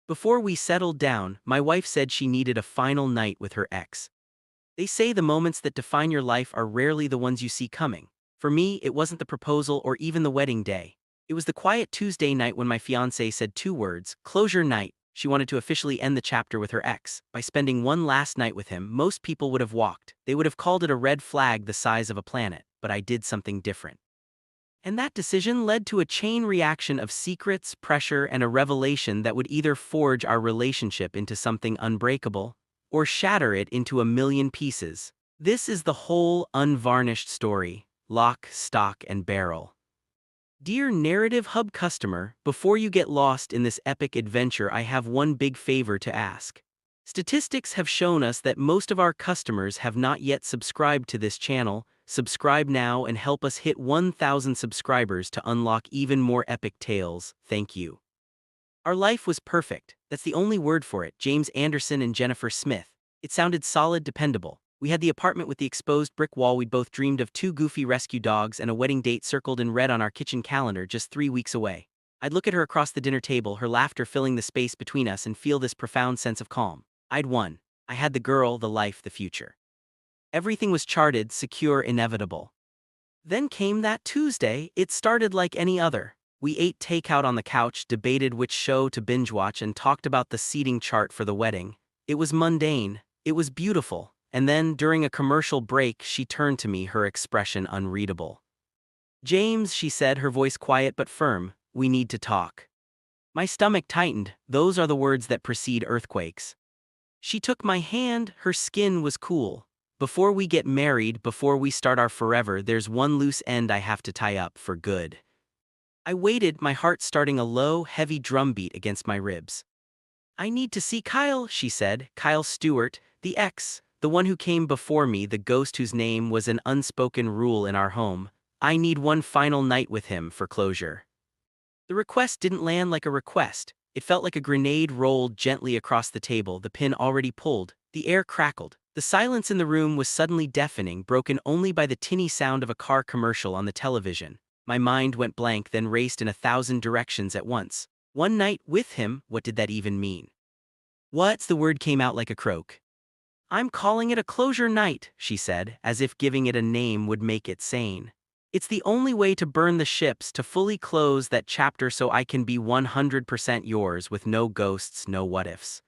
Before we settled down, my wife said she needed a final night with her ex. They say the moments that define your life are rarely the ones you see coming. For me, it wasn't the proposal or even the wedding day. It was the quiet Tuesday night when my fiancée said two words, closure night. She wanted to officially end the chapter with her ex. By spending one last night with him, most people would have walked. They would have called it a red flag the size of a planet, but I did something different. And that decision led to a chain reaction of secrets, pressure, and a revelation that would either forge our relationship into something unbreakable or shatter it into a million pieces. This is the whole unvarnished story, lock, stock, and barrel. Dear Narrative Hub customer, before you get lost in this epic adventure, I have one big favor to ask. Statistics have shown us that most of our customers have not yet subscribed to this channel. Subscribe now and help us hit 1,000 subscribers to unlock even more epic tales. Thank you. Our life was perfect. That's the only word for it. James Anderson and Jennifer Smith. It sounded solid, dependable. We had the apartment with the exposed brick wall we'd both dreamed of, two goofy rescue dogs, and a wedding date circled in red on our kitchen calendar just 3 weeks away. I'd look at her across the dinner table, her laughter filling the space between us, and feel this profound sense of calm. I'd won. I had the girl, the life, the future. Everything was charted, secure, inevitable. Then came that Tuesday. It started like any other. We ate takeout on the couch, debated which show to binge watch, and talked about the seating chart for the wedding. It was mundane. It was beautiful. And then, during a commercial break, she turned to me, her expression unreadable. "James," she said, her voice quiet but firm, "we need to talk." My stomach tightened. Those are the words that precede earthquakes. She took my hand. Her skin was cool. "Before we get married, before we start our forever, there's one loose end I have to tie up for good." I waited, my heart starting a low, heavy drumbeat against my ribs. "I need to see Kyle," she said. "Kyle Stewart, the ex, the one who came before me, the ghost whose name was an unspoken rule in our home. I need one final night with him for closure." The request didn't land like a request. It felt like a grenade rolled gently across the table, the pin already pulled. The air crackled. The silence in the room was suddenly deafening, broken only by the tinny sound of a car commercial on the television. My mind went blank, then raced in 1,000 directions at once. One night with him, what did that even mean? "What's the word?" came out like a croak. "I'm calling it a closure night," she said, as if giving it a name would make it sane. "It's the only way to burn the ships, to fully close that chapter so I can be 100% yours with no ghosts, no what-ifs."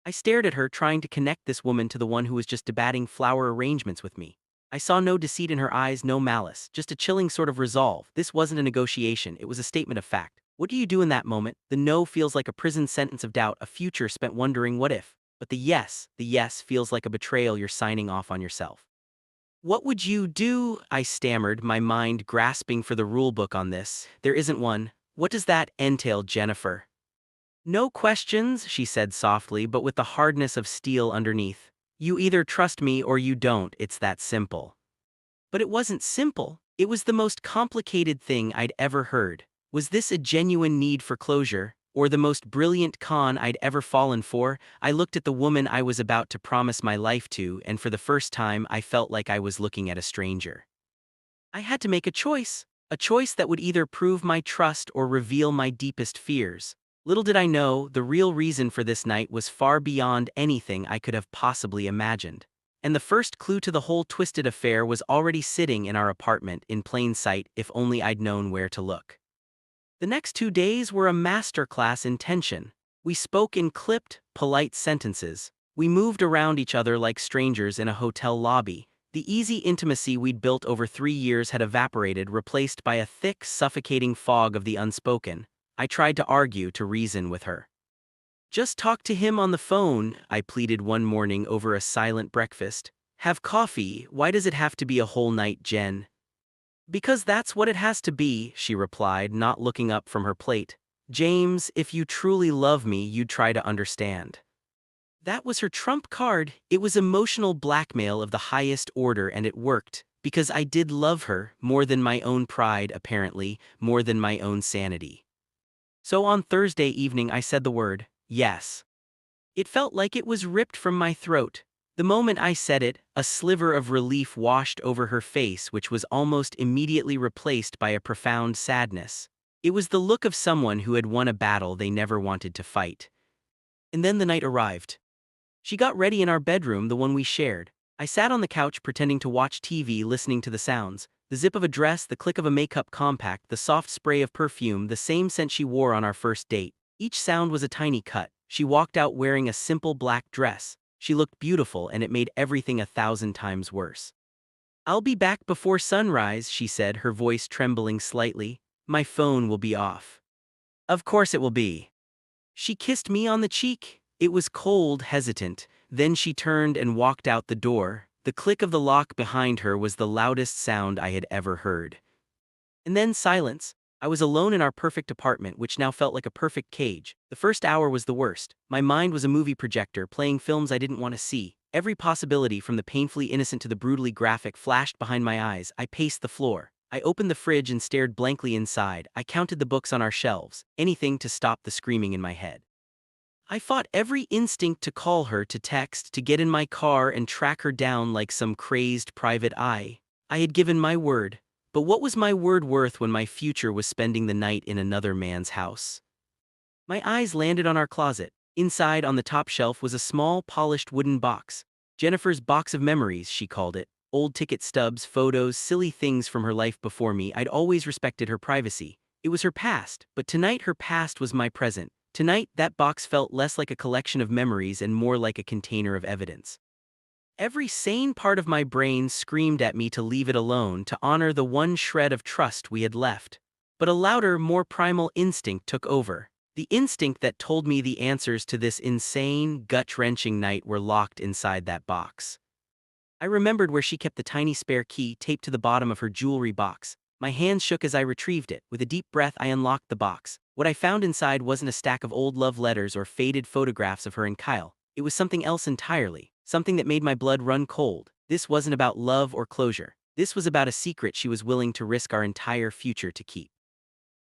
I stared at her, trying to connect this woman to the one who was just debating flower arrangements with me. I saw no deceit in her eyes, no malice, just a chilling sort of resolve. This wasn't a negotiation, it was a statement of fact. What do you do in that moment? The no feels like a prison sentence of doubt, a future spent wondering what if. But the yes feels like a betrayal you're signing off on yourself. "What would you do?" I stammered, my mind grasping for the rulebook on this. "There isn't one. What does that entail, Jennifer?" "No questions," she said softly, but with the hardness of steel underneath. "You either trust me or you don't, it's that simple." But it wasn't simple. It was the most complicated thing I'd ever heard. Was this a genuine need for closure, or the most brilliant con I'd ever fallen for? I looked at the woman I was about to promise my life to, and for the first time I felt like I was looking at a stranger. I had to make a choice that would either prove my trust or reveal my deepest fears. Little did I know, the real reason for this night was far beyond anything I could have possibly imagined. And the first clue to the whole twisted affair was already sitting in our apartment, in plain sight, if only I'd known where to look. The next 2 days were a masterclass in tension. We spoke in clipped, polite sentences. We moved around each other like strangers in a hotel lobby. The easy intimacy we'd built over 3 years had evaporated, replaced by a thick, suffocating fog of the unspoken. I tried to argue, to reason with her. "Just talk to him on the phone," I pleaded one morning over a silent breakfast. "Have coffee. Why does it have to be a whole night, Jen?" "Because that's what it has to be," she replied, not looking up from her plate. "James, if you truly love me, you'd try to understand." That was her trump card. It was emotional blackmail of the highest order, and it worked. Because I did love her, more than my own pride, apparently, more than my own sanity. So on Thursday evening I said the word, yes. It felt like it was ripped from my throat. The moment I said it, a sliver of relief washed over her face, which was almost immediately replaced by a profound sadness. It was the look of someone who had won a battle they never wanted to fight. And then the night arrived. She got ready in our bedroom, the one we shared. I sat on the couch pretending to watch TV, listening to the sounds. The zip of a dress, the click of a makeup compact, the soft spray of perfume, the same scent she wore on our first date. Each sound was a tiny cut. She walked out wearing a simple black dress. She looked beautiful, and it made everything 1,000 times worse. "I'll be back before sunrise," she said, her voice trembling slightly. "My phone will be off." "Of course it will be." She kissed me on the cheek. It was cold, hesitant. Then she turned and walked out the door. The click of the lock behind her was the loudest sound I had ever heard. And then silence. I was alone in our perfect apartment, which now felt like a perfect cage. The first hour was the worst. My mind was a movie projector, playing films I didn't want to see. Every possibility, from the painfully innocent to the brutally graphic, flashed behind my eyes. I paced the floor. I opened the fridge and stared blankly inside. I counted the books on our shelves, anything to stop the screaming in my head. I fought every instinct to call her, to text, to get in my car and track her down like some crazed private eye. I had given my word. But what was my word worth when my future was spending the night in another man's house? My eyes landed on our closet. Inside, on the top shelf, was a small, polished wooden box. Jennifer's box of memories, she called it. Old ticket stubs, photos, silly things from her life before me. I'd always respected her privacy. It was her past, but tonight her past was my present. Tonight, that box felt less like a collection of memories and more like a container of evidence. Every sane part of my brain screamed at me to leave it alone, to honor the one shred of trust we had left. But a louder, more primal instinct took over. The instinct that told me the answers to this insane, gut-wrenching night were locked inside that box. I remembered where she kept the tiny spare key taped to the bottom of her jewelry box. My hands shook as I retrieved it. With a deep breath, I unlocked the box. What I found inside wasn't a stack of old love letters or faded photographs of her and Kyle. It was something else entirely. Something that made my blood run cold. This wasn't about love or closure. This was about a secret she was willing to risk our entire future to keep.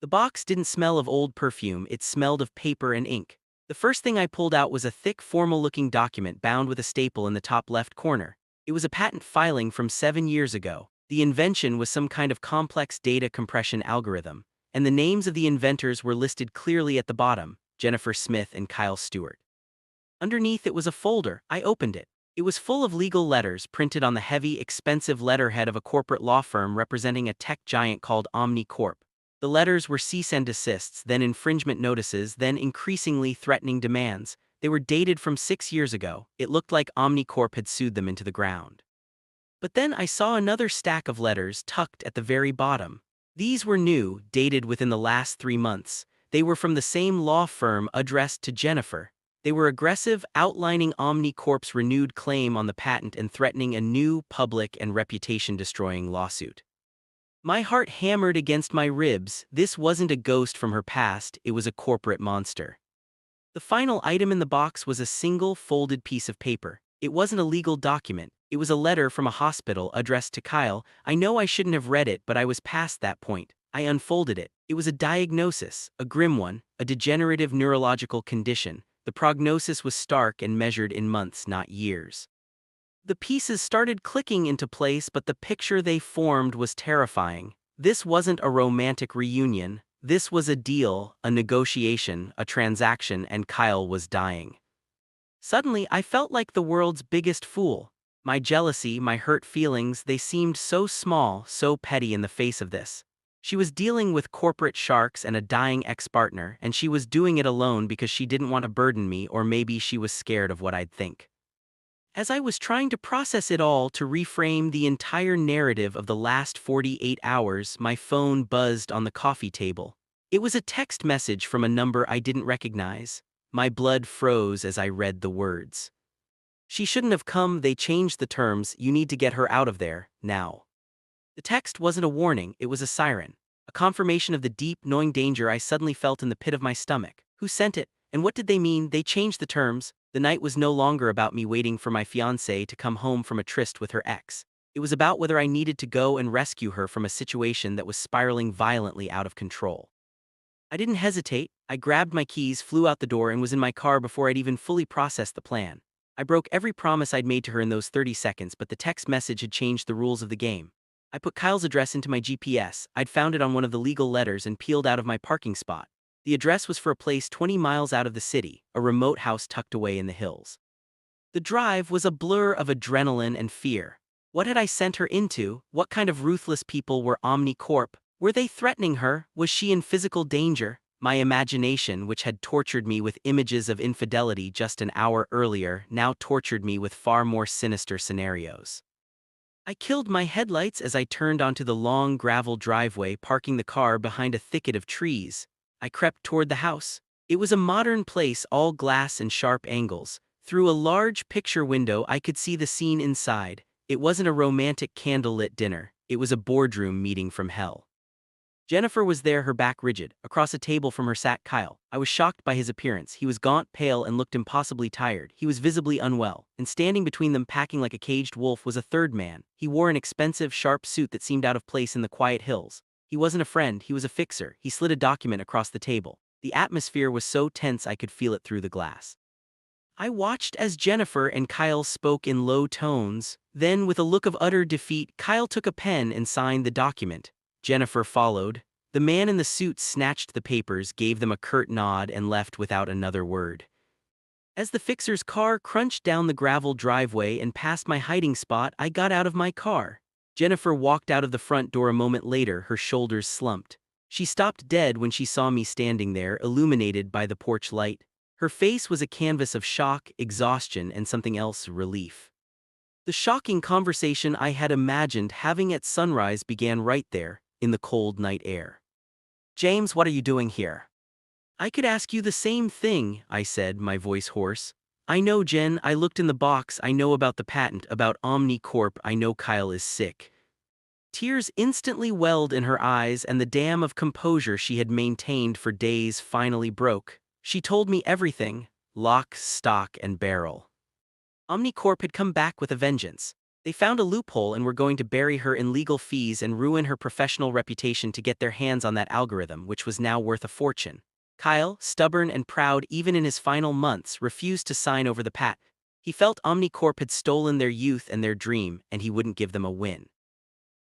The box didn't smell of old perfume, it smelled of paper and ink. The first thing I pulled out was a thick, formal-looking document bound with a staple in the top left corner. It was a patent filing from 7 years ago. The invention was some kind of complex data compression algorithm, and the names of the inventors were listed clearly at the bottom: Jennifer Smith and Kyle Stewart. Underneath it was a folder. I opened it. It was full of legal letters printed on the heavy, expensive letterhead of a corporate law firm representing a tech giant called Omni Corp. The letters were cease and desists, then infringement notices, then increasingly threatening demands. They were dated from 6 years ago. It looked like Omni Corp had sued them into the ground. But then I saw another stack of letters tucked at the very bottom. These were new, dated within the last 3 months. They were from the same law firm, addressed to Jennifer. They were aggressive, outlining Omni Corp's renewed claim on the patent and threatening a new, public and reputation-destroying lawsuit. My heart hammered against my ribs. This wasn't a ghost from her past, it was a corporate monster. The final item in the box was a single, folded piece of paper. It wasn't a legal document. It was a letter from a hospital addressed to Kyle. I know I shouldn't have read it, but I was past that point. I unfolded it. It was a diagnosis, a grim one, a degenerative neurological condition. The prognosis was stark and measured in months, not years. The pieces started clicking into place, but the picture they formed was terrifying. This wasn't a romantic reunion. This was a deal, a negotiation, a transaction, and Kyle was dying. Suddenly, I felt like the world's biggest fool. My jealousy, my hurt feelings, they seemed so small, so petty in the face of this. She was dealing with corporate sharks and a dying ex-partner, and she was doing it alone because she didn't want to burden me, or maybe she was scared of what I'd think. As I was trying to process it all, to reframe the entire narrative of the last 48 hours, my phone buzzed on the coffee table. It was a text message from a number I didn't recognize. My blood froze as I read the words. "She shouldn't have come, they changed the terms, you need to get her out of there, now." The text wasn't a warning, it was a siren. A confirmation of the deep, gnawing danger I suddenly felt in the pit of my stomach. Who sent it? And what did they mean? They changed the terms. The night was no longer about me waiting for my fiancée to come home from a tryst with her ex. It was about whether I needed to go and rescue her from a situation that was spiraling violently out of control. I didn't hesitate. I grabbed my keys, flew out the door, and was in my car before I'd even fully processed the plan. I broke every promise I'd made to her in those 30 seconds, but the text message had changed the rules of the game. I put Kyle's address into my GPS. I'd found it on one of the legal letters and peeled out of my parking spot. The address was for a place 20 miles out of the city, a remote house tucked away in the hills. The drive was a blur of adrenaline and fear. What had I sent her into? What kind of ruthless people were OmniCorp? Were they threatening her? Was she in physical danger? My imagination, which had tortured me with images of infidelity just an hour earlier, now tortured me with far more sinister scenarios. I killed my headlights as I turned onto the long gravel driveway, parking the car behind a thicket of trees. I crept toward the house. It was a modern place, all glass and sharp angles. Through a large picture window, I could see the scene inside. It wasn't a romantic candlelit dinner. It was a boardroom meeting from hell. Jennifer was there, her back rigid. Across a table from her sat Kyle. I was shocked by his appearance. He was gaunt, pale, and looked impossibly tired. He was visibly unwell. And standing between them, packing like a caged wolf, was a third man. He wore an expensive, sharp suit that seemed out of place in the quiet hills. He wasn't a friend, he was a fixer. He slid a document across the table. The atmosphere was so tense I could feel it through the glass. I watched as Jennifer and Kyle spoke in low tones. Then, with a look of utter defeat, Kyle took a pen and signed the document. Jennifer followed. The man in the suit snatched the papers, gave them a curt nod, and left without another word. As the fixer's car crunched down the gravel driveway and past my hiding spot, I got out of my car. Jennifer walked out of the front door a moment later, her shoulders slumped. She stopped dead when she saw me standing there, illuminated by the porch light. Her face was a canvas of shock, exhaustion, and something else, relief. The shocking conversation I had imagined having at sunrise began right there, in the cold night air. "James, what are you doing here?" "I could ask you the same thing," I said, my voice hoarse. "I know, Jen, I looked in the box, I know about the patent, about OmniCorp, I know Kyle is sick." Tears instantly welled in her eyes, and the dam of composure she had maintained for days finally broke. She told me everything, lock, stock, and barrel. OmniCorp had come back with a vengeance. They found a loophole and were going to bury her in legal fees and ruin her professional reputation to get their hands on that algorithm, which was now worth a fortune. Kyle, stubborn and proud even in his final months, refused to sign over the patent. He felt OmniCorp had stolen their youth and their dream, and he wouldn't give them a win.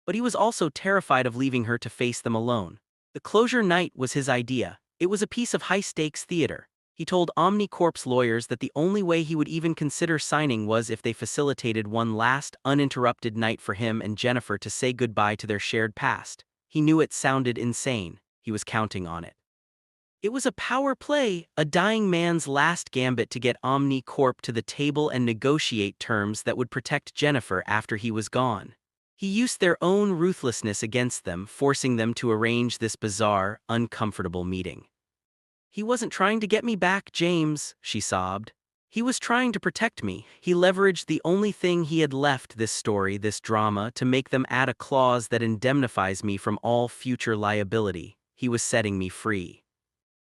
But he was also terrified of leaving her to face them alone. The closure night was his idea. It was a piece of high-stakes theater. He told OmniCorp's lawyers that the only way he would even consider signing was if they facilitated one last, uninterrupted night for him and Jennifer to say goodbye to their shared past. He knew it sounded insane. He was counting on it. It was a power play, a dying man's last gambit to get OmniCorp to the table and negotiate terms that would protect Jennifer after he was gone. He used their own ruthlessness against them, forcing them to arrange this bizarre, uncomfortable meeting. "He wasn't trying to get me back, James," she sobbed. "He was trying to protect me. He leveraged the only thing he had left, this story, this drama, to make them add a clause that indemnifies me from all future liability. He was setting me free."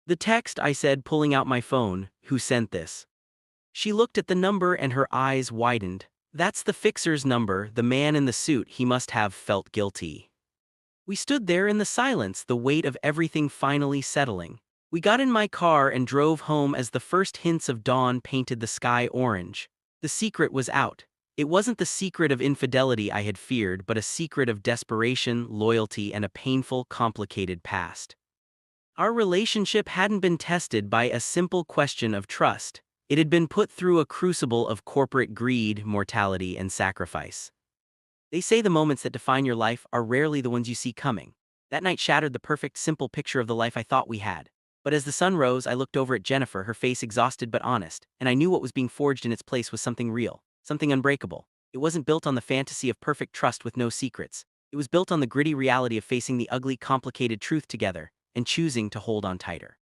"The text," I said, pulling out my phone. "Who sent this?" She looked at the number and her eyes widened. "That's the fixer's number, the man in the suit. He must have felt guilty." We stood there in the silence, the weight of everything finally settling. We got in my car and drove home as the first hints of dawn painted the sky orange. The secret was out. It wasn't the secret of infidelity I had feared, but a secret of desperation, loyalty, and a painful, complicated past. Our relationship hadn't been tested by a simple question of trust. It had been put through a crucible of corporate greed, mortality, and sacrifice. They say the moments that define your life are rarely the ones you see coming. That night shattered the perfect, simple picture of the life I thought we had. But as the sun rose, I looked over at Jennifer, her face exhausted but honest, and I knew what was being forged in its place was something real, something unbreakable. It wasn't built on the fantasy of perfect trust with no secrets. It was built on the gritty reality of facing the ugly, complicated truth together and choosing to hold on tighter.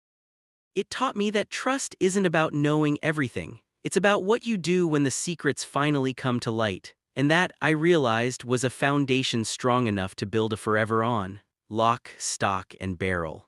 It taught me that trust isn't about knowing everything. It's about what you do when the secrets finally come to light. And that, I realized, was a foundation strong enough to build a forever on. Lock, stock, and barrel.